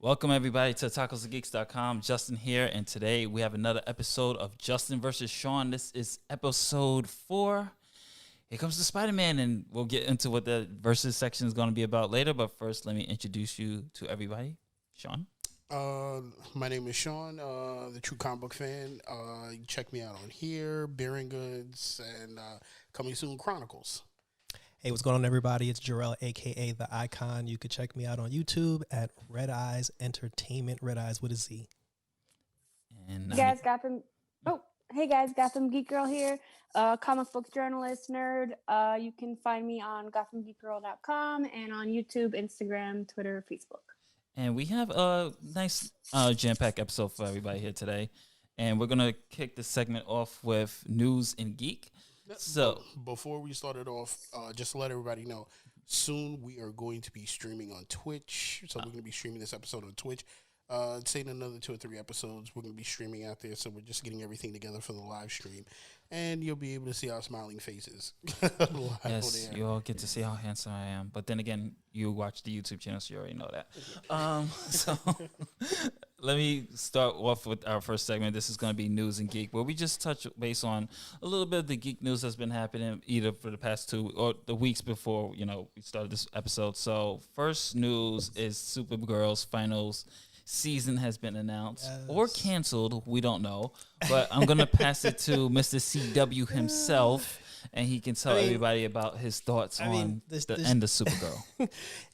Welcome everybody to OtakusGeeks.com. Justin here, and today we have another episode of Justin versus Sean. This is episode 4. Here comes the Spider-Man, and we'll get into what the versus section is going to be about later. But first, let me introduce you to everybody. Sean. My name is Sean, the True Comic Book Fan. You can check me out on here, Bearing Goods, and coming soon, Chronicles. Hey, what's going on, everybody? It's Jarrell, a.k.a. The Icon. You can check me out on YouTube at Red Eyes Entertainment, Red Eyes with a Z. And hey guys, Gotham Geek Girl here, comic book journalist, nerd. You can find me on GothamGeekGirl.com and on YouTube, Instagram, Twitter, Facebook. And we have a nice jam-packed episode for everybody here today. And we're going to kick the segment off with News and Geek. So before we start it off, just to let everybody know, soon we are going to be streaming on Twitch. So we're going to be streaming this episode on Twitch. Say in another 2 or 3 episodes, we're going to be streaming out there. So we're just getting everything together for the live stream. And you'll be able to see our smiling faces. Yes, you all get to see how handsome I am. But then again, you watch the YouTube channel, so you already know that. So let me start off with our first segment. This is going to be News and Geek, where we just touch base on a little bit of the geek news that's been happening either for the past 2 or the weeks before, we started this episode. So first news is Supergirl's finals season has been announced or canceled. We don't know, but I'm going to pass it to Mr. CW himself, and he can tell everybody about his thoughts on the end of Supergirl.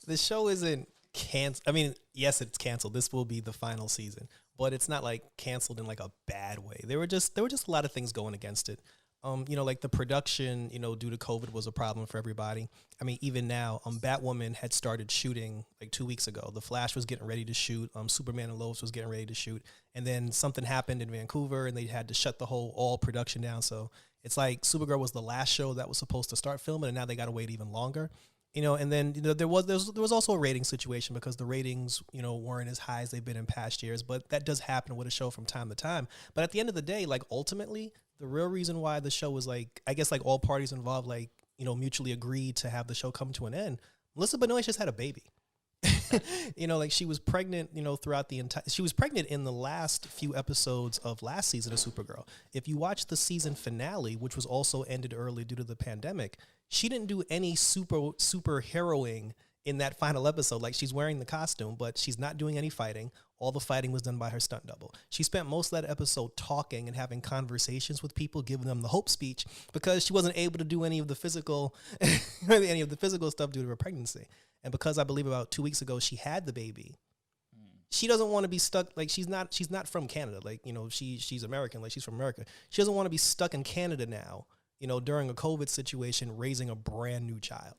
The show isn't canceled. Yes, it's canceled. This will be the final season, but it's not like canceled in like a bad way. There were just a lot of things going against it. Like the production, due to COVID was a problem for everybody. Even now, Batwoman had started shooting like 2 weeks ago. The Flash was getting ready to shoot. Superman and Lois was getting ready to shoot. And then something happened in Vancouver and they had to shut the all production down. So it's like Supergirl was the last show that was supposed to start filming, and now they got to wait even longer. And then, there was also a rating situation because the ratings, weren't as high as they've been in past years, but that does happen with a show from time to time. But at the end of the day, like ultimately, the real reason why the show was like, I guess like all parties involved, like, mutually agreed to have the show come to an end. Melissa Benoist just had a baby. Like she was pregnant, throughout the entire, she was pregnant in the last few episodes of last season of Supergirl. If you watch the season finale, which was also ended early due to the pandemic, she didn't do any superheroing in that final episode. Like she's wearing the costume, but she's not doing any fighting. All the fighting was done by her stunt double. She spent most of that episode talking and having conversations with people, giving them the hope speech, because she wasn't able to do any of the physical stuff due to her pregnancy. And because I believe about 2 weeks ago she had the baby, she doesn't want to be stuck. Like she's not from Canada. Like, she's American. Like she's from America. She doesn't want to be stuck in Canada now, during a COVID situation, raising a brand new child.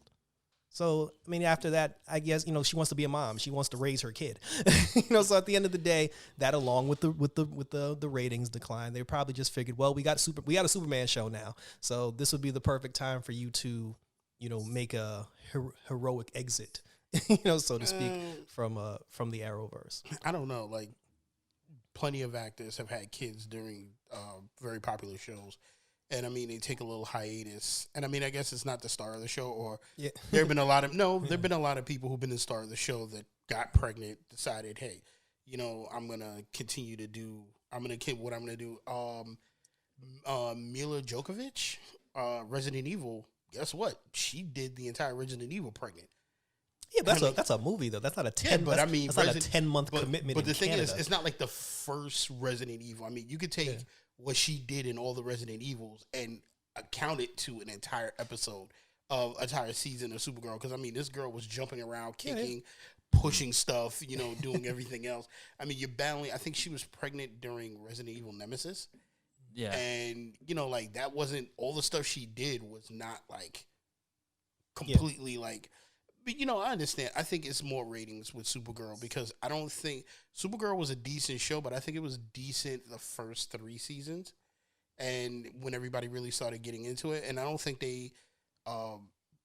So, after that, I guess, she wants to be a mom. She wants to raise her kid. So at the end of the day, that along with the ratings decline, they probably just figured, well, we got a Superman show now. So this would be the perfect time for you to, make a heroic exit, so to speak, from the Arrowverse. I don't know. Like, plenty of actors have had kids during very popular shows. And they take a little hiatus. And I guess it's not the star of the show, or there have been a lot of people who've been the star of the show that got pregnant, decided, hey, I'm gonna continue to do. What I'm gonna do. Mila Djokovic, Resident Evil. Guess what? She did the entire Resident Evil pregnant. Yeah, that's a movie though. That's not a 10. But that's not a 10-month commitment. But the thing Canada. is, it's not like the first Resident Evil. You could take what she did in all the Resident Evils and account it to an entire episode of entire season of Supergirl. Because this girl was jumping around, kicking, pushing stuff, doing everything else. You're battling. I think she was pregnant during Resident Evil Nemesis. Yeah, and like that wasn't all the stuff she did was not like completely like. But I understand. I think it's more ratings with Supergirl because I don't think Supergirl was a decent show, but I think it was decent the first 3 seasons, and when everybody really started getting into it, and I don't think they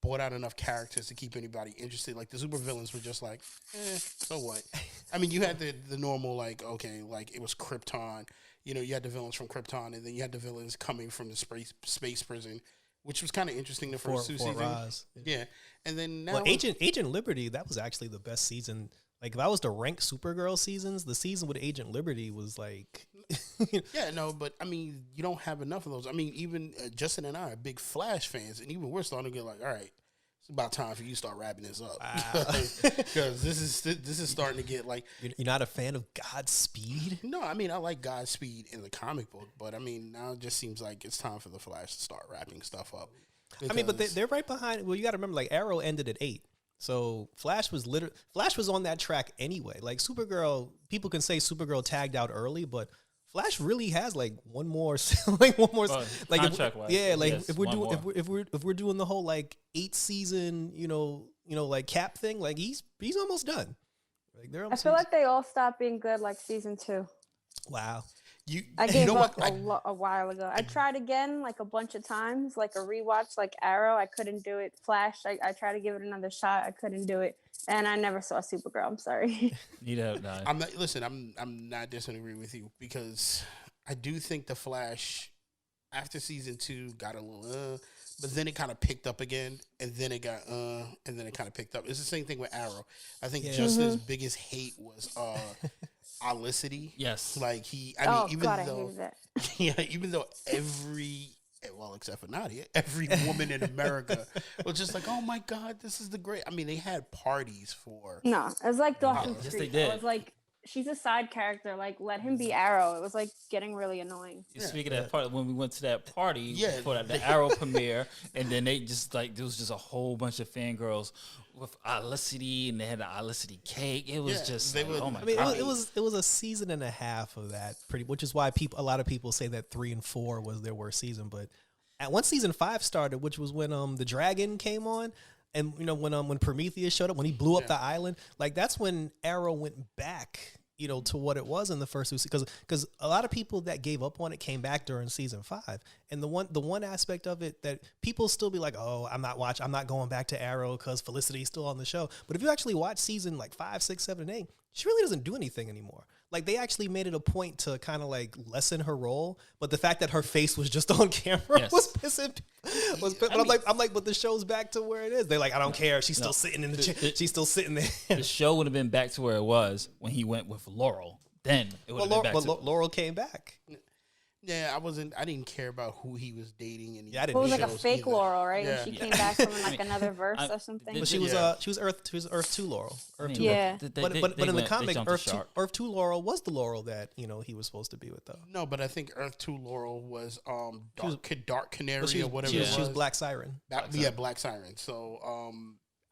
brought out enough characters to keep anybody interested. Like the supervillains were just like, so what? You had the normal like, okay, like it was Krypton. You had the villains from Krypton, and then you had the villains coming from the space prison, which was kind of interesting the first 2 seasons. Roz. Yeah, and then now Agent Liberty, that was actually the best season Like if I was to rank Supergirl seasons, the season with Agent Liberty was like, Yeah, no, but I mean, you don't have enough of those. I mean, even Justin and I are big Flash fans, and even we're starting to get like, all right, it's about time for you to start wrapping this up because this is starting to get like. You're not a fan of Godspeed? No, I mean I like Godspeed in the comic book, but I mean now it just seems like it's time for the Flash to start wrapping stuff up. I mean, but they're right behind. Well, you got to remember, like Arrow ended at 8. So Flash was on that track anyway. Like Supergirl, people can say Supergirl tagged out early, but Flash really has like one more, like contract wise. Yeah, like yes, if we're doing the whole like 8 season, like Cap thing, like he's almost done. Like I feel like they all stopped being good like season 2. Wow. I gave up a while ago. I tried again like a bunch of times, like a rewatch, like Arrow. I couldn't do it. Flash, I tried to give it another shot. I couldn't do it, and I never saw Supergirl. I'm sorry. I'm not. Listen, I'm not disagreeing with you because I do think the Flash after season 2 got a little, but then it kind of picked up again, and then it got, and then it kind of picked up. It's the same thing with Arrow. I think Justin's biggest hate was Olicity. Yes. Like even though except for Nadia, every woman in America was just like, oh my God, this is the great. I mean, they had parties for. No, it was like Dawson's Yes, Creek. they did. It was like, she's a side character. Like, let him be Arrow. It was like getting really annoying. Speaking of that part, when we went to that party for the Arrow premiere, and then they just like there was just a whole bunch of fangirls with Olicity, and they had the Olicity cake. It was just like, oh my God. It was a season and a half of that, which is why a lot of people say that 3 and 4 was their worst season. But once season 5 started, which was when the dragon came on. And when Prometheus showed up, when he blew up the island, like that's when Arrow went back, to what it was in the first 2 seasons. Because a lot of people that gave up on it came back during season 5. And the one aspect of it that people still be like, oh, I'm not going back to Arrow because Felicity's still on the show. But if you actually watch season like 5, 6, 7, and 8, she really doesn't do anything anymore. Like they actually made it a point to kind of like lessen her role, but the fact that her face was just on camera was pissing. I'm like, but the show's back to where it is. They're like, I don't care. She's still sitting in the chair. She's still sitting there. The show would have been back to where it was when he went with Laurel. Then it would have been back. Laurel came back. Yeah, I didn't care about who he was dating, and it was like a fake Laurel, right? Yeah. And she came back from like another verse or something. But she was Earth 2 Laurel. Yeah. But in the comic, Earth 2 Laurel was the Laurel that he was supposed to be with, though. No, but I think Earth 2 Laurel was Dark Canary or whatever. She was Black Siren. Black Siren. So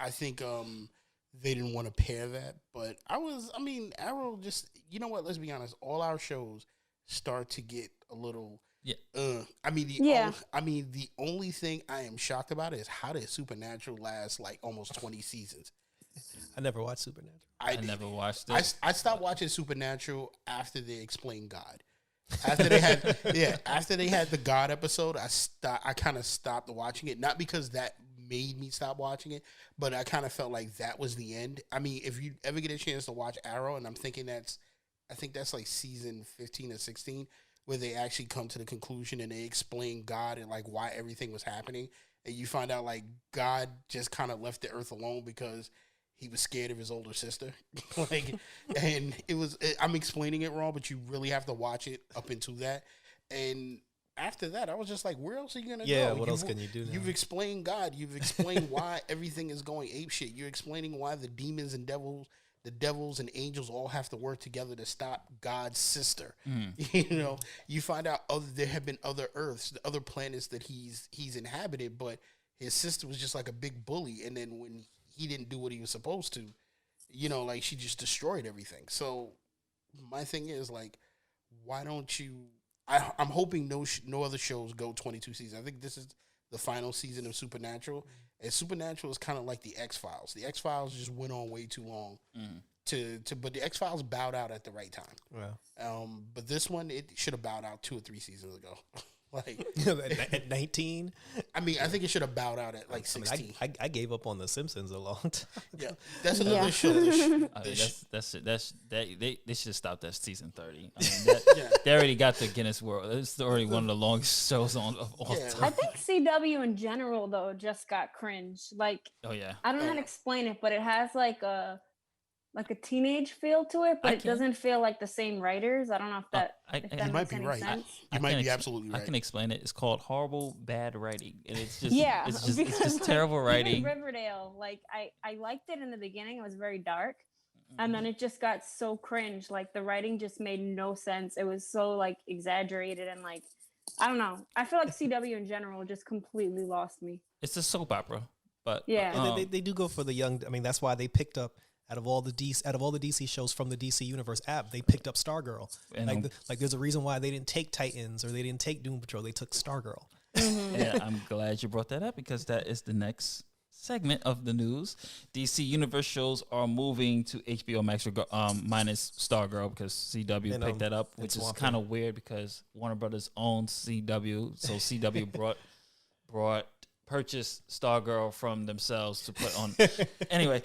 I think they didn't want to pair that, but Arrow just, you know what? Let's be honest. All our shows start to get a little. The only thing I am shocked about is how did Supernatural last like almost 20 seasons? I never watched Supernatural. I never watched it. I stopped watching Supernatural after they explained God. After they had the God episode, I kind of stopped watching it. Not because that made me stop watching it, but I kind of felt like that was the end. I mean, if you ever get a chance to watch Arrow, and I think that's like season 15 or 16, where they actually come to the conclusion and they explain God and like why everything was happening, and you find out like God just kind of left the earth alone because he was scared of his older sister. And I'm explaining it wrong, but you really have to watch it up into that. And after that, I was just like, where else are you going to go? Yeah, what else can you do now? You've explained God. You've explained why everything is going apeshit. You're explaining why the demons and devils and angels all have to work together to stop God's sister. You find out there have been other Earths, other planets that he's inhabited, but his sister was just like a big bully. And then when he didn't do what he was supposed to, like she just destroyed everything. So my thing is like, why don't you? I'm hoping no other shows go 22 seasons. I think this is the final season of Supernatural. And Supernatural is kind of like the X-Files. The X-Files just went on way too long. But the X-Files bowed out at the right time. Wow. But this one, it should have bowed out 2 or 3 seasons ago. Like at 19. I mean, I think it should have bowed out at like 16. I gave up on The Simpsons a long time. Yeah, that's another show. They should have stopped at season 30. I mean, they already got the Guinness World. It's already one of the longest shows of all time. I think CW in general though just got cringe. Like, oh yeah, I don't know how to explain it, but it has like a like a teenage feel to it, but I it can. doesn't feel like the same writers. I don't know if that You might makes be any right. sense. You might be ex- absolutely right. I can explain it. It's called horrible bad writing, and it's just Yeah, it's just like, terrible writing. Even Riverdale, like I liked it in the beginning. It was very dark, and then it just got so cringe. Like the writing just made no sense. It was so like exaggerated and like I don't know. I feel like CW in general just completely lost me. It's a soap opera, but Yeah. And they do go for the young. I mean, that's why they picked up out of all the DC shows from the DC Universe app, they picked up Stargirl. And Like there's a reason why they didn't take Titans or they didn't take Doom Patrol. They took Stargirl. yeah, I'm glad you brought that up because that is the next segment of the news. DC Universe shows are moving to HBO Max, minus Stargirl because CW picked that up, which is kind of weird because Warner Brothers owns CW, so CW purchased Stargirl from themselves to put on. Anyway,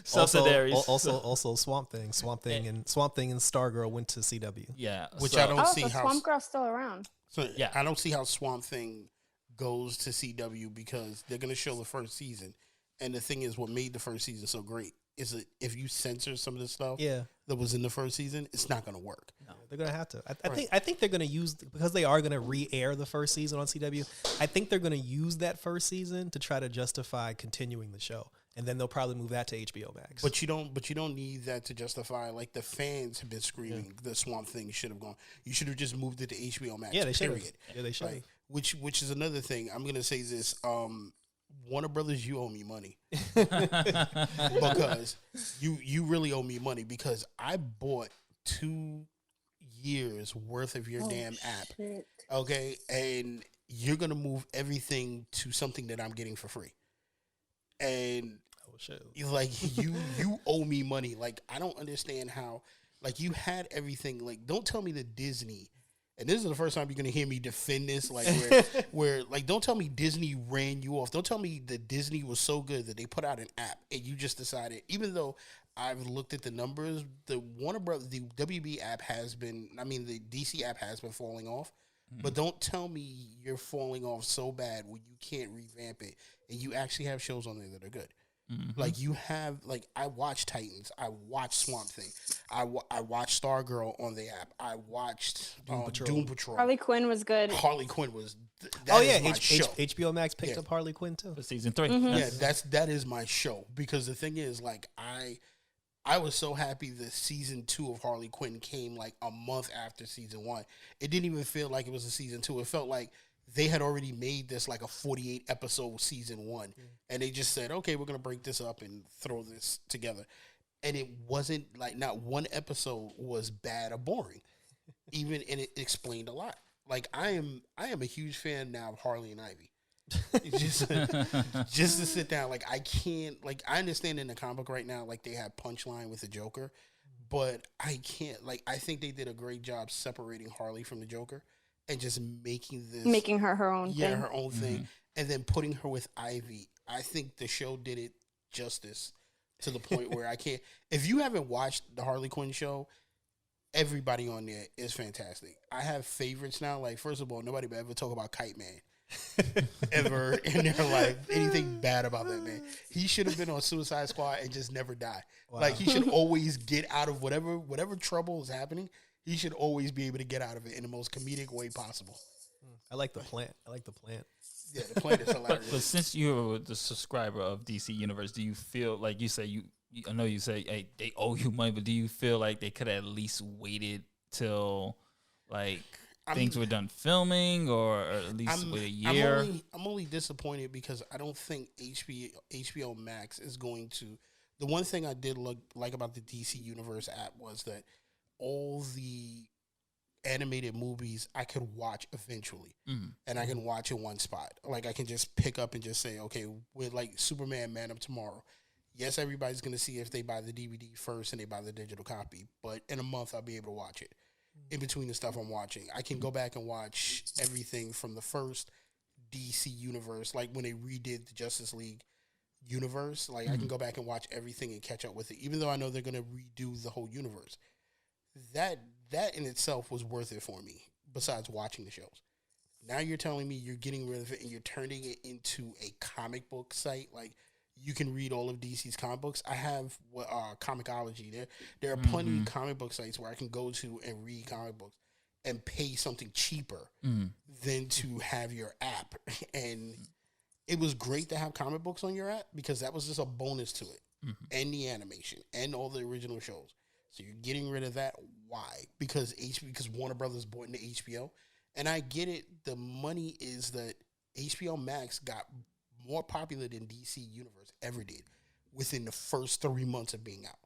subsidiaries. Also Swamp Thing and Stargirl went to CW. Yeah, which I don't see so how Swamp Girl's still around. So Yeah. I don't see how Swamp Thing goes to CW because they're going to show the first season. And the thing is, what made the first season so great is that if you censor some of the stuff that was in the first season, it's not going to work. No, they're going to have to. I think they're going to use, because they are going to re-air the first season on CW, I think they're going to use that first season to try to justify continuing the show. And then they'll probably move that to HBO Max. But you don't need that to justify. Like the fans have been screaming, the Swamp Thing should have gone. You should have just moved it to HBO Max. Yeah, they should. Period. Yeah, they should. Like, which is another thing. I'm gonna say this. Warner Brothers, you owe me money because you really owe me money because I bought 2 years worth of your damn app. Shit. Okay, and you're gonna move everything to something that I'm getting for free. And like you owe me money. Like I don't understand how. Like you had everything. Like don't tell me that Disney. And this is the first time you're gonna hear me defend this. Like where like don't tell me Disney ran you off. Don't tell me that Disney was so good that they put out an app and you just decided. Even though I've looked at the numbers, the Warner Brothers, the WB app has been. I mean the DC app has been falling off. But don't tell me you're falling off so bad when you can't revamp it and you actually have shows on there that are good. Like you have, like I watched Titans, I watched Swamp Thing, I watched Stargirl on the app, I watched Doom Patrol. Harley Quinn was good. Harley Quinn was. HBO Max picked up Harley Quinn too for season 3. Yeah, that is my show because the thing is, like I was so happy that season 2 of Harley Quinn came like a month after season 1. It didn't even feel like it was a season 2. It felt like they had already made this like a 48 episode season 1. And they just said, okay, we're going to break this up and throw this together. And it wasn't like not one episode was bad or boring. And it explained a lot. Like I am a huge fan now of Harley and Ivy. just to sit down, like I can't, like I understand in the comic book right now, like they have Punchline with the Joker, but I can't, like I think they did a great job separating Harley from the Joker and just making her own thing. Her own thing, and then putting her with Ivy. I think the show did it justice to the point where I can't. If you haven't watched the Harley Quinn show, everybody on there is fantastic. I have favorites now. Like first of all, nobody would ever talk about Kite Man. Ever in their life, anything bad about that man. He should have been on Suicide Squad and just never die. Wow. Like he should always get out of whatever trouble is happening. He should always be able to get out of it in the most comedic way possible. I like the plant. Yeah, the plant is hilarious. But since you're the subscriber of DC Universe, do you feel like you say I know you say hey, they owe you money, but do you feel like they could have at least waited till like things were done filming, or at least wait a year? I'm only disappointed because I don't think HBO Max is going to. The one thing I did like about the DC Universe app was that all the animated movies I could watch eventually, and I can watch in one spot. Like I can just pick up and just say, okay, with like Superman Man of Tomorrow. Yes, everybody's going to see if they buy the DVD first and they buy the digital copy, but in a month I'll be able to watch it. In between the stuff I'm watching, I can go back and watch everything from the first DC universe, like when they redid the Justice League universe. Like I can go back and watch everything and catch up with it, even though I know they're going to redo the whole universe. That in itself was worth it for me. Besides watching the shows, now you're telling me you're getting rid of it and you're turning it into a comic book site. Like you can read all of DC's comic books. I have Comixology. There are plenty of comic book sites where I can go to and read comic books and pay something cheaper than to have your app. And it was great to have comic books on your app because that was just a bonus to it. And the animation and all the original shows. So you're getting rid of that. Why? Because Warner Brothers bought into HBO. And I get it. The money is that HBO Max got more popular than DC Universe ever did within the first 3 months of being out.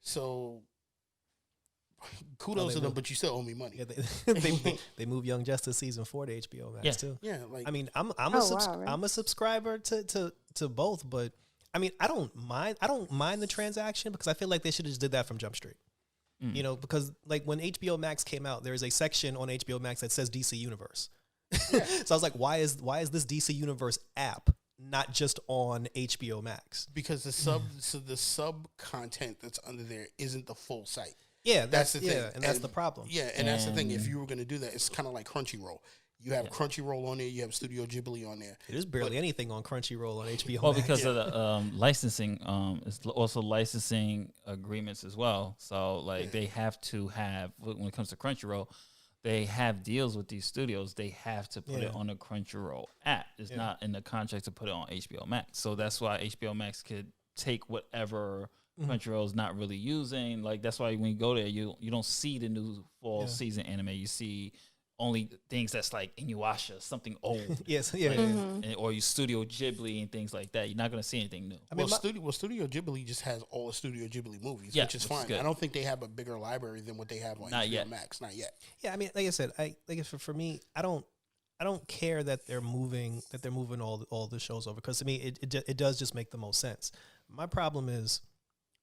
So kudos to them, but you still owe me money. Yeah, they moved Young Justice season 4 to HBO Max too. Yeah, like I mean, I'm right? a subscriber to both, but I mean, I don't mind the transaction because I feel like they should have just did that from Jump Street. You know, because like when HBO Max came out, there is a section on HBO Max that says DC Universe. Yeah. So I was like, why is this DC Universe app not just on HBO Max? Because the sub content that's under there isn't the full site. Yeah, that's the thing, and that's the problem. Yeah, and that's the thing. If you were going to do that, it's kind of like Crunchyroll. You have Crunchyroll on there. You have Studio Ghibli on there. There's barely anything on Crunchyroll on HBO. Well, Max. because of the licensing, it's also licensing agreements as well. So, like, they have to have, when it comes to Crunchyroll, they have deals with these studios. They have to put it on the Crunchyroll app. It's not in the contract to put it on HBO Max. So that's why HBO Max could take whatever Crunchyroll is not really using. Like, that's why when you go there, you don't see the new fall season anime. You see only things that's like Inuyasha, something old. Or you Studio Ghibli and things like that. You're not going to see anything new. I mean, Studio Ghibli just has all the Studio Ghibli movies, which is fine. I don't think they have a bigger library than what they have on HBO Max. Not yet. Yeah, I mean, like I said, for me, I don't care that they're moving all the shows over because to me it does just make the most sense. My problem is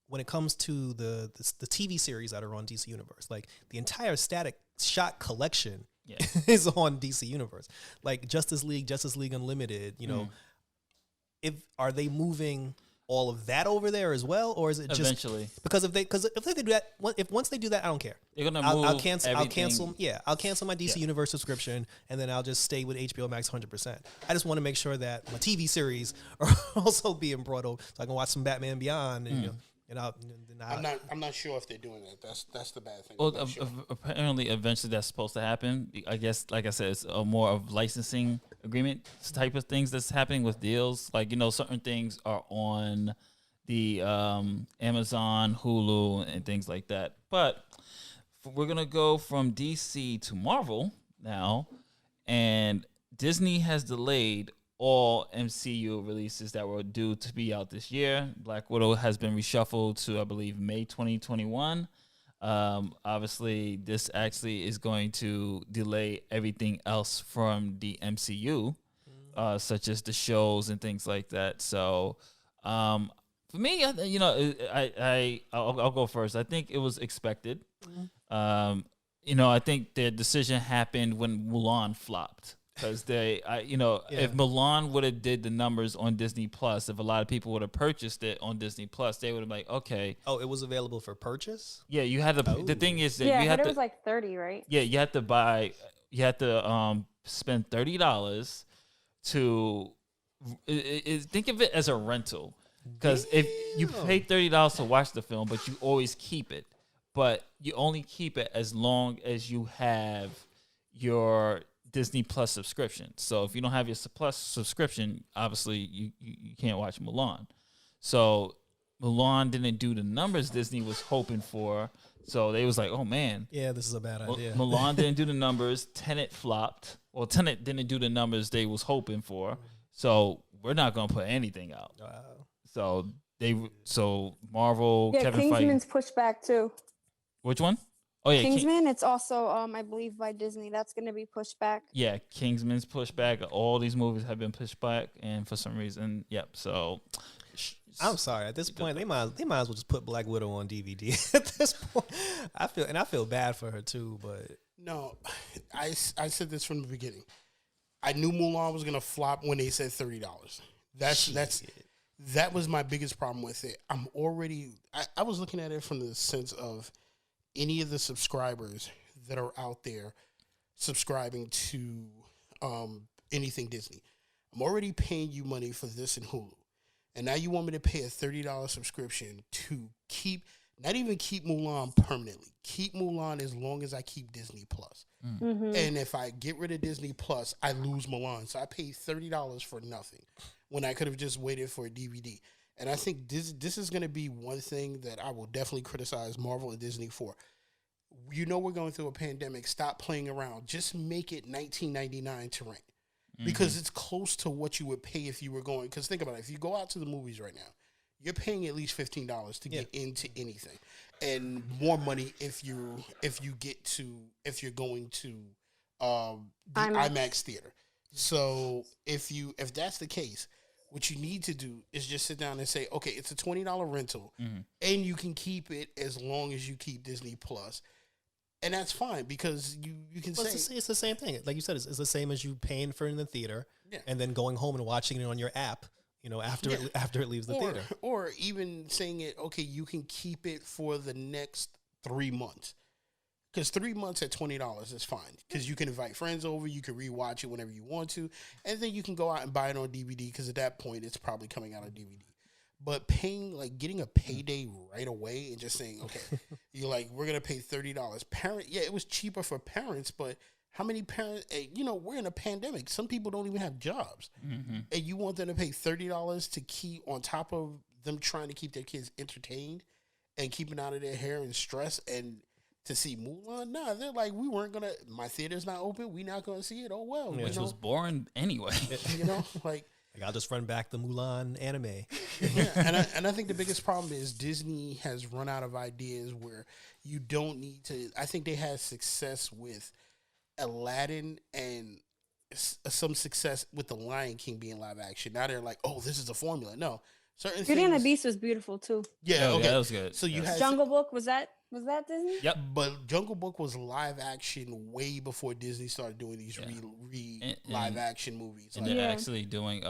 when it comes to the TV series that are on DC Universe, like the entire Static Shock collection is on DC Universe, like Justice League Unlimited. You know, are they moving all of that over there as well, or is it just eventually? Because if they do that, once they do that, I don't care. They're gonna move. I'll cancel my DC Universe subscription, and then I'll just stay with HBO Max 100%. I just want to make sure that my TV series are also being brought over, so I can watch some Batman Beyond, and I'm not sure if they're doing that. That's the bad thing. Well, apparently, eventually that's supposed to happen. I guess, like I said, it's a more of licensing agreement type of things that's happening with deals. Like, certain things are on the Amazon, Hulu, and things like that. But we're gonna go from DC to Marvel now, and Disney has delayed all MCU releases that were due to be out this year. Black Widow has been reshuffled to, I believe, May 2021. Obviously, this actually is going to delay everything else from the MCU, such as the shows and things like that. So, for me, I'll go first. I think it was expected. I think the decision happened when Mulan flopped. Because if Mulan would have did the numbers on Disney Plus, if a lot of people would have purchased it on Disney Plus, they would have been like, okay. Oh, it was available for purchase? Yeah, you had to. The thing is that you had to. It was like 30, right? Yeah, you had to buy. You had to spend $30 to. Think of it as a rental, because if you pay $30 to watch the film, but you always keep it, but you only keep it as long as you have your Disney Plus subscription. So if you don't have your Plus subscription, obviously you can't watch Mulan. So Mulan didn't do the numbers Disney was hoping for. So they was like, oh man. Yeah, this is a bad idea. Mulan didn't do the numbers. Tenet flopped. Well, Tenet didn't do the numbers they was hoping for. So we're not going to put anything out. Wow. So Marvel, Kevin Feige. Kingsman's pushed back too. Which one? Oh yeah, Kingsman. It's also, I believe, by Disney. That's going to be pushed back. Yeah, Kingsman's pushed back. All these movies have been pushed back, and for some reason, So, I'm sorry. At this point, they might as well just put Black Widow on DVD. At this point, I feel bad for her too. But no, I said this from the beginning. I knew Mulan was going to flop when they said $30. That was my biggest problem with it. I was looking at it from the sense of any of the subscribers that are out there subscribing to anything Disney. I'm already paying you money for this and Hulu. and now you want me to pay a $30 subscription to not even keep Mulan permanently. Keep Mulan as long as I keep Disney Plus. And if I get rid of Disney Plus, I lose Mulan. So I paid $30 for nothing when I could have just waited for a DVD. And I think this is going to be one thing that I will definitely criticize Marvel and Disney for. You know we're going through a pandemic. Stop playing around. Just make it $19.99 to rent. Because it's close to what you would pay if you were going. Because think about it. If you go out to the movies right now, you're paying at least $15 to get into anything, and more money if you're going to the IMAX theater. So if that's the case, what you need to do is just sit down and say, okay, it's a $20 rental, and you can keep it as long as you keep Disney Plus. And that's fine because you can say it's the same thing. Like you said, it's the same as you paying for it in the theater and then going home and watching it on your app. After it leaves the theater, or even saying it, okay, you can keep it for the next 3 months, because 3 months at $20 is fine. Because you can invite friends over, you can rewatch it whenever you want to, and then you can go out and buy it on DVD. Because at that point, it's probably coming out on DVD. But getting a payday right away and just saying, okay, you're like, we're gonna pay $30. It was cheaper for parents, but how many parents, we're in a pandemic. Some people don't even have jobs. And you want them to pay $30 to keep on top of them trying to keep their kids entertained and keeping out of their hair and stress and to see Mulan? Nah, they're like, my theater's not open. We're not going to see it. Oh, well. Which was boring anyway. Like I'll just run back the Mulan anime. And I think the biggest problem is Disney has run out of ideas where you don't need to. I think they had success with Aladdin and some success with the Lion King being live action. Now they're like, oh, this is the formula. No, certain Beauty and the things. Beast was beautiful too. Yeah, okay, that was good. So you had Jungle Book, was that Disney? Yep. But Jungle Book was live action way before Disney started doing these live action movies. And they're actually doing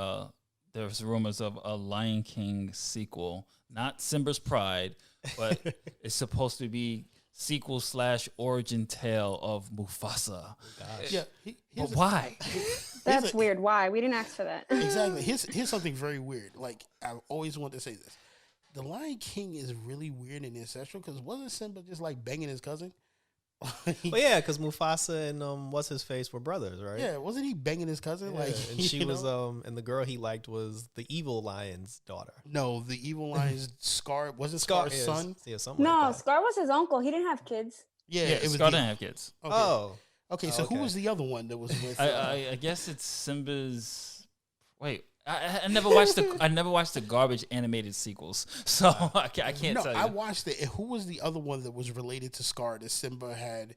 there's rumors of a Lion King sequel, not Simba's Pride, but it's supposed to be sequel / origin tale of Mufasa. Yeah, but why? That's weird. Why? We didn't ask for that. Exactly. Here's something very weird. Like, I've always wanted to say this. The Lion King is really weird and ancestral because wasn't Simba just like banging his cousin? Well, yeah, because Mufasa and what's his face were brothers, right? Yeah, wasn't he banging his cousin? Yeah, like, and she was and the girl he liked was the evil lion's daughter. No, the evil lion's Scar wasn't Scar's son. Yeah, something No, like that. Scar was his uncle. He didn't have kids. Yeah, it was Scar didn't have kids. Okay. Oh, okay. So who was the other one that was with? I guess it's Simba's. Wait, I never watched the garbage animated sequels, so I can't No, tell you. I watched it. And who was the other one that was related to Scar that Simba had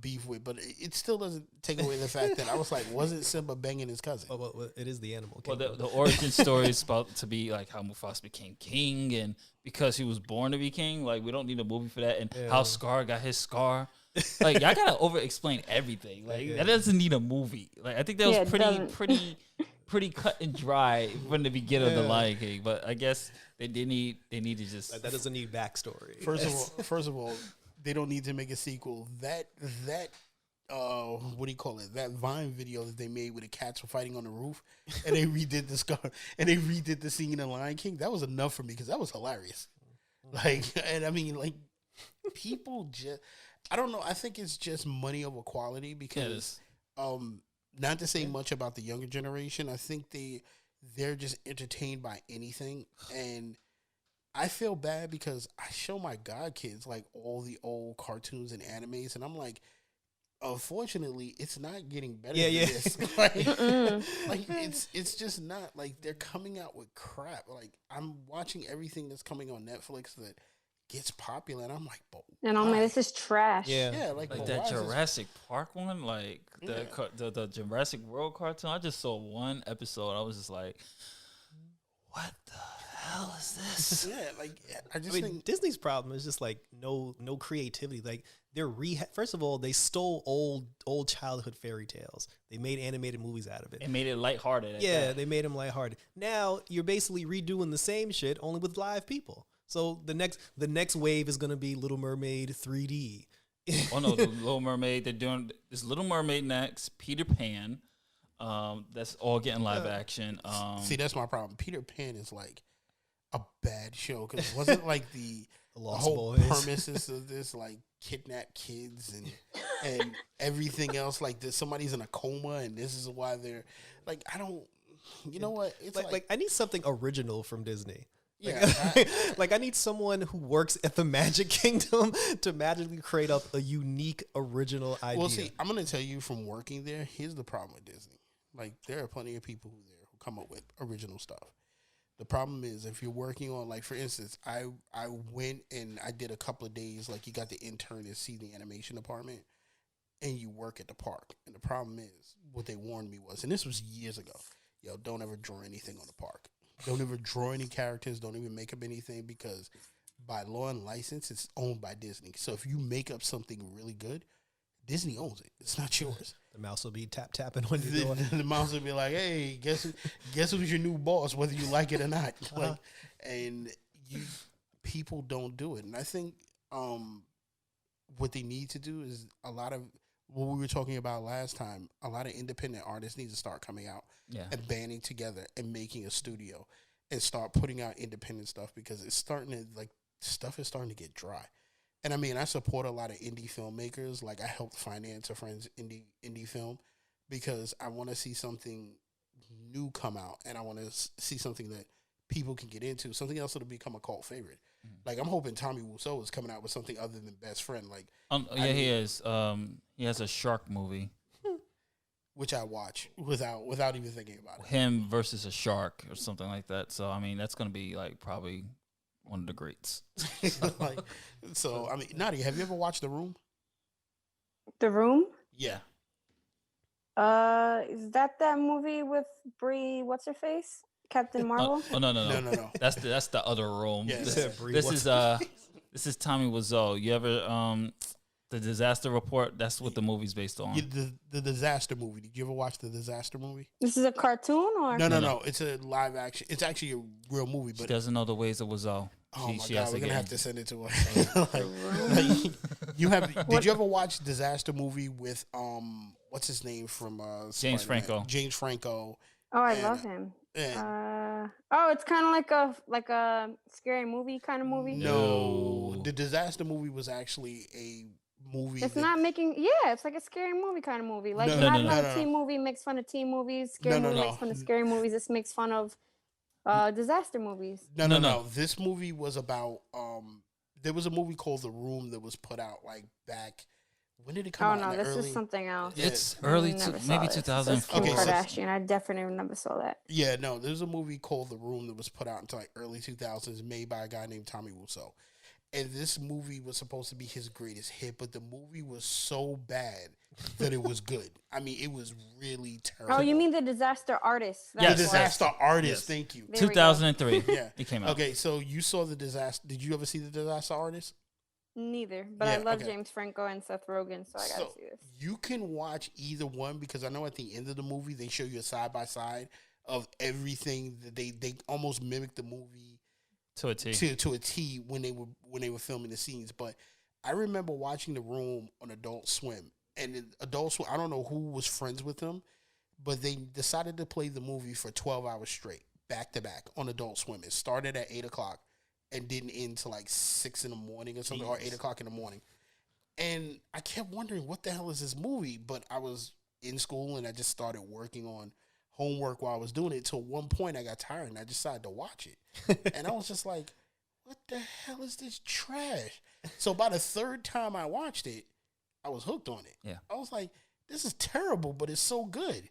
beef with? But it still doesn't take away the fact that I was like, wasn't Simba banging his cousin? well, it is the animal. Well, the origin story is about to be like how Mufasa became king, and because he was born to be king, like we don't need a movie for that, and how Scar got his scar. Like y'all gotta over explain everything. Like that doesn't need a movie. Like I think that was pretty cut and dry from the beginning of the Lion King. But I guess they need to just that doesn't need backstory. First of all, they don't need to make a sequel. That what do you call it? That Vine video that they made where the cats were fighting on the roof, and they redid the Scar and they redid the scene in Lion King. That was enough for me because that was hilarious. Like, and I mean, like, people just, I don't know. I think it's just money over quality because, not to say much about the younger generation. I think they're just entertained by anything, and I feel bad because I show my godkids like all the old cartoons and animes, and I'm like, unfortunately, it's not getting better than this. Like it's just not. Like, they're coming out with crap. Like, I'm watching everything that's coming on Netflix that gets popular, and I'm like, but and I'm like, this is trash. yeah, like that Jurassic Park one, like the Jurassic World cartoon. I just saw one episode. I was just like, what the hell is this? Yeah, like I mean, think Disney's problem is just like no creativity. Like they're first of all, they stole old childhood fairy tales. They made animated movies out of it. It made it lighthearted. They made them lighthearted. Now you're basically redoing the same shit only with live people. So the next wave is gonna be Little Mermaid 3D. Oh no, the Little Mermaid. They're doing this Little Mermaid next. Peter Pan. That's all getting live action. See, that's my problem. Peter Pan is like a bad show because it wasn't like the whole premises of this, like kidnap kids and everything else. Like this, somebody's in a coma, and this is why they're like, I don't. You know what? It's like I need something original from Disney. Yeah, like I need someone who works at the Magic Kingdom to magically create up a unique, original idea. Well, see, I'm going to tell you from working there, here's the problem with Disney. Like, there are plenty of people who come up with original stuff. The problem is if you're working on, like, for instance, I went and I did a couple of days, like, you got the intern to see the animation department, and you work at the park. And the problem is, what they warned me was, and this was years ago, yo, don't ever draw anything on the park. Don't ever draw any characters. Don't even make up anything because by law and license, it's owned by Disney. So if you make up something really good, Disney owns it. It's not yours. The mouse will be tapping when you're doing it. The mouse will be like, hey, guess who's your new boss, whether you like it or not. Like, and people don't do it. And I think what they need to do is a lot of what we were talking about last time, a lot of independent artists need to start coming out and banding together and making a studio and start putting out independent stuff because it's starting to, like, stuff is starting to get dry. And I mean, I support a lot of indie filmmakers. Like, I helped finance a friend's indie film because I want to see something new come out and I want to see something that people can get into, something else that'll become a cult favorite. Like, I'm hoping Tommy Wiseau is coming out with something other than Best Friend. Like, he is. He has a shark movie, which I watch without even thinking about it. Him versus a shark or something like that. So I mean, that's gonna be like probably one of the greats. So I mean, Nadia, have you ever watched The Room? The Room? Yeah. Is that movie with Brie? What's her face? Captain Marvel? No. That's the other Room. Yeah, This is Tommy Wiseau. You ever the Disaster Report? That's what the movie's based on. The Disaster movie. Did you ever watch the Disaster movie? This is a cartoon or no? It's a live action. It's actually a real movie. But she doesn't know the ways of Wiseau. Oh my God, we're gonna have to send it to her. Did you ever watch Disaster movie with what's his name from James Franco? James Franco. Oh, I love him. It's kind of like a scary movie kind of movie. No, the Disaster movie was actually a movie. It's not making. Yeah, it's like a scary movie kind of movie. Like another teen movie makes fun of teen movies. Scary movie makes fun of scary movies. This makes fun of disaster movies. No. This movie was about. There was a movie called The Room that was put out like back. When did it come out? Oh no, this is something else. It's maybe 2004. Kim Kardashian. I definitely never saw that. Yeah, no, there's a movie called The Room that was put out until like early 2000s, made by a guy named Tommy Wiseau. And this movie was supposed to be his greatest hit, but the movie was so bad that it was good. I mean, it was really terrible. Oh, you mean The Disaster Artist? The Disaster Artist, thank you. 2003. Yeah. It came out. Okay, so you saw The Disaster. Did you ever see The Disaster Artist? Neither, but I love James Franco and Seth Rogen, so I gotta see this. You can watch either one because I know at the end of the movie they show you a side by side of everything that they almost mimic the movie to a T. To a T when they were filming the scenes. But I remember watching The Room on Adult Swim, and in Adult Swim, I don't know who was friends with them, but they decided to play the movie for 12 hours straight, back to back on Adult Swim. It started at 8:00. And didn't end till like 6 a.m. or something, or 8:00 in the morning. And I kept wondering, what the hell is this movie? But I was in school and I just started working on homework while I was doing it. Till one point I got tired and I decided to watch it. And I was just like, what the hell is this trash? So by the third time I watched it, I was hooked on it. Yeah. I was like, this is terrible, but it's so good.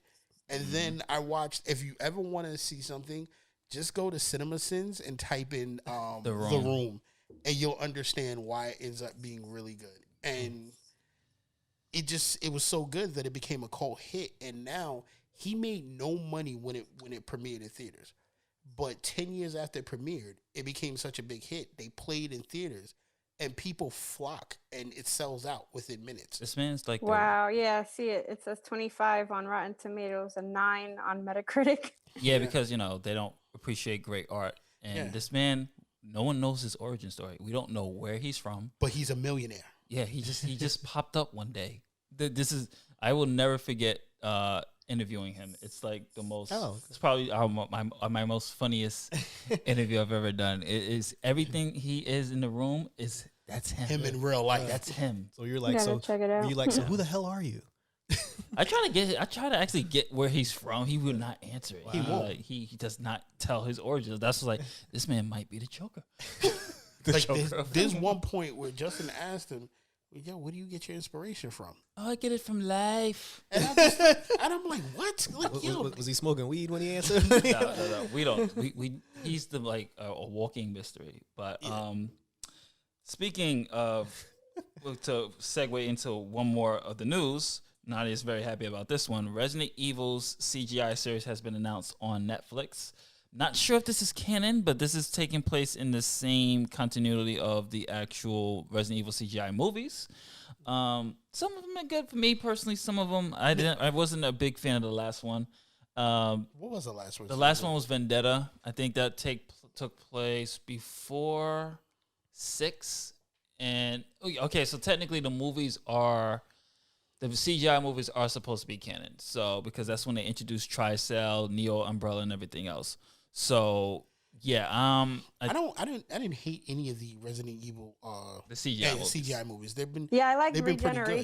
And then I watched, if you ever want to see something, just go to CinemaSins and type in The Room, and you'll understand why it ends up being really good. And it was so good that it became a cult hit. And now he made no money when it premiered in theaters. But 10 years after it premiered, it became such a big hit. They played in theaters, and people flock, and it sells out within minutes. This man's like, wow, yeah, I see it. It says 25 on Rotten Tomatoes, a 9 on Metacritic. Yeah, because they don't appreciate great art, and this man, no one knows his origin story. We don't know where he's from, but he's a millionaire. Yeah, he just popped up one day. I will never forget interviewing him. It's like the most. Oh. It's probably my most funniest interview I've ever done. It is everything he is in the room is that's him. Him in real life. That's him. So you're like, Gotta check it out. you're like, so who the hell are you? I try to actually get where he's from. He will not answer it. Wow. He won't. Like, he does not tell his origins. That's like this man might be the Joker. Like there's one point where Justin asked him, "Yo, where do you get your inspiration from?" Oh, I get it from life. And I'm like, "What? Like, yo, Was he smoking weed when he answered? No. We don't. We he's the like a walking mystery. But speaking of, to segue into one more of the news. Nadia's very happy about this one. Resident Evil's CGI series has been announced on Netflix. Not sure if this is canon, but this is taking place in the same continuity of the actual Resident Evil CGI movies. Some of them are good for me personally. Some of them I wasn't a big fan of the last one. what was the last one? The last one was Vendetta. I think that took place before 6. And okay, so technically the CGI movies are supposed to be canon. So because that's when they introduced Tricell, Neo, Umbrella, and everything else. So yeah, I didn't hate any of the Resident Evil the CGI CGI movies. Yeah, I like they've been pretty Regeneration.